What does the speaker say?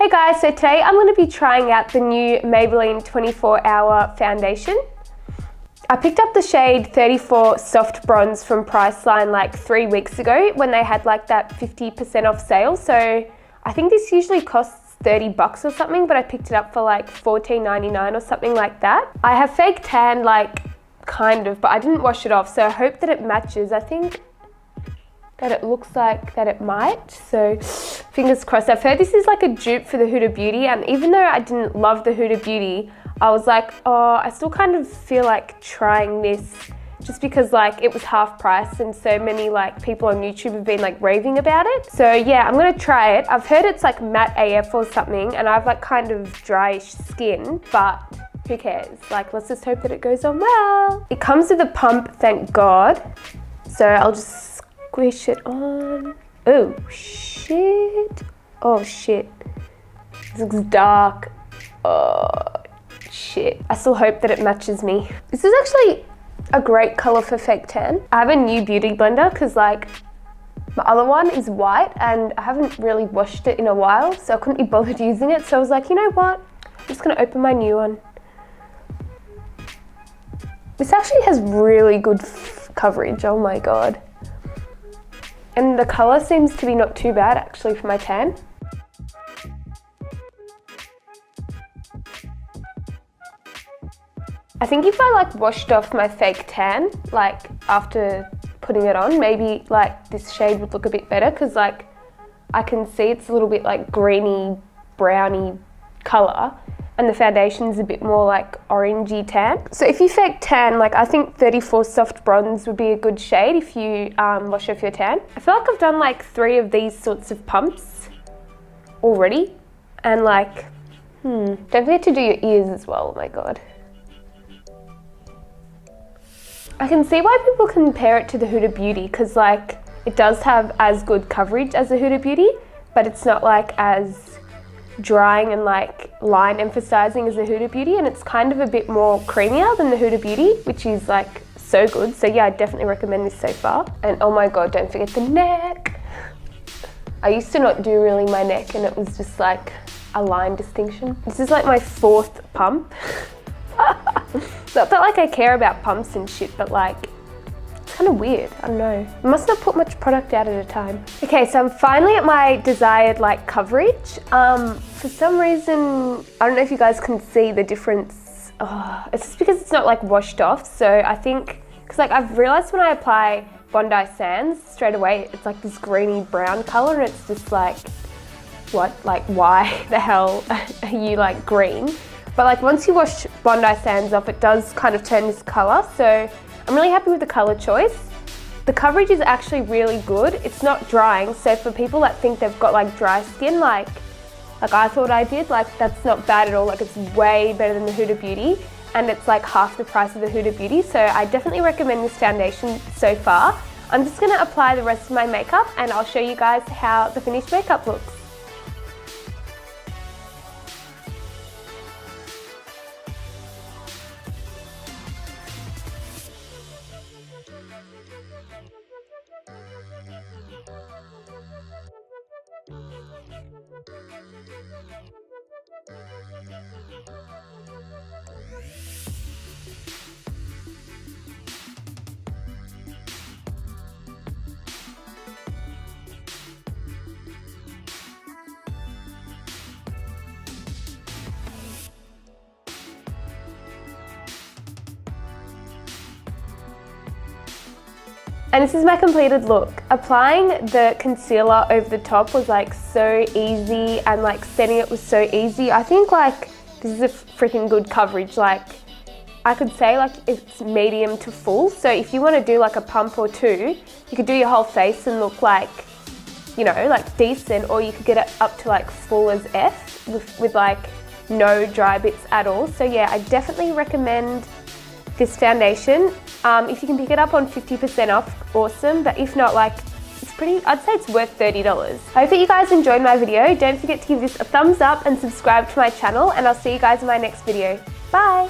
Hey guys, so today I'm going to be trying out the new Maybelline 24-Hour Foundation. I picked up the shade 34 Soft Bronze from Priceline like 3 weeks ago when they had like that 50% off sale. So I think this usually costs $30 or something, but I picked it up for like $14.99 or something like that. I have fake tan, like kind of, but I didn't wash it off, so I hope that it matches. I think that it looks like that it might, so fingers crossed. I've heard this is like a dupe for the Huda Beauty, and even though I didn't love the Huda Beauty, I was like, oh, I still kind of feel like trying this just because like it was half price and so many like people on YouTube have been like raving about it. So yeah, I'm gonna try it. I've heard it's like matte AF or something, and I have like kind of dryish skin, but who cares? Like, let's just hope that it goes on well. It comes with a pump, thank God. So I'll just squish it on. Oh shit. Oh shit. This looks dark. Oh shit. I still hope that it matches me. This is actually a great color for fake tan. I have a new beauty blender because like my other one is white and I haven't really washed it in a while, so I couldn't be bothered using it. So I was like, you know what? I'm just gonna open my new one. This actually has really good coverage, oh my God. And the color seems to be not too bad actually for my tan. I think if I like washed off my fake tan, like after putting it on, maybe like this shade would look a bit better, because like I can see it's a little bit like greeny, browny color, and the foundation's a bit more like orangey tan. So if you fake tan, like I think 34 Soft Bronze would be a good shade if you wash off your tan. I feel like I've done like 3 of these sorts of pumps already, and like, don't forget to do your ears as well, oh my God. I can see why people compare it to the Huda Beauty, because like it does have as good coverage as the Huda Beauty, but it's not like as drying and like line emphasizing as the Huda Beauty, and it's kind of a bit more creamier than the Huda Beauty, which is like so good. So yeah, I definitely recommend this so far. And oh my God, don't forget the neck. I used to not do really my neck, and it was just like a line distinction. This is like my 4th pump. Not that like I care about pumps and shit, but like it's kind of weird, I don't know. I must not put much product out at a time. Okay, so I'm finally at my desired like coverage. For some reason, I don't know if you guys can see the difference. It's just because it's not like washed off. So I think, because like I've realized when I apply Bondi Sands straight away, it's like this greeny brown color, and it's just like, what, like why the hell are you like green? But like once you wash Bondi Sands off, it does kind of turn this color. So I'm really happy with the color choice. The coverage is actually really good. It's not drying. So for people that think they've got like dry skin, like I thought I did, like that's not bad at all. Like it's way better than the Huda Beauty, and it's like half the price of the Huda Beauty. So I definitely recommend this foundation so far. I'm just gonna apply the rest of my makeup, and I'll show you guys how the finished makeup looks. And this is my completed look. Applying the concealer over the top was like so easy, and like setting it was so easy. I think like this is a freaking good coverage. Like I could say like it's medium to full. So if you want to do like a pump or 2, you could do your whole face and look like, you know, like decent, or you could get it up to like full as F with like no dry bits at all. So yeah, I definitely recommend this foundation. If you can pick it up on 50% off, awesome, but if not, like it's pretty, I'd say it's worth $30. I hope that you guys enjoyed my video. Don't forget to give this a thumbs up and subscribe to my channel, and I'll see you guys in my next video. Bye!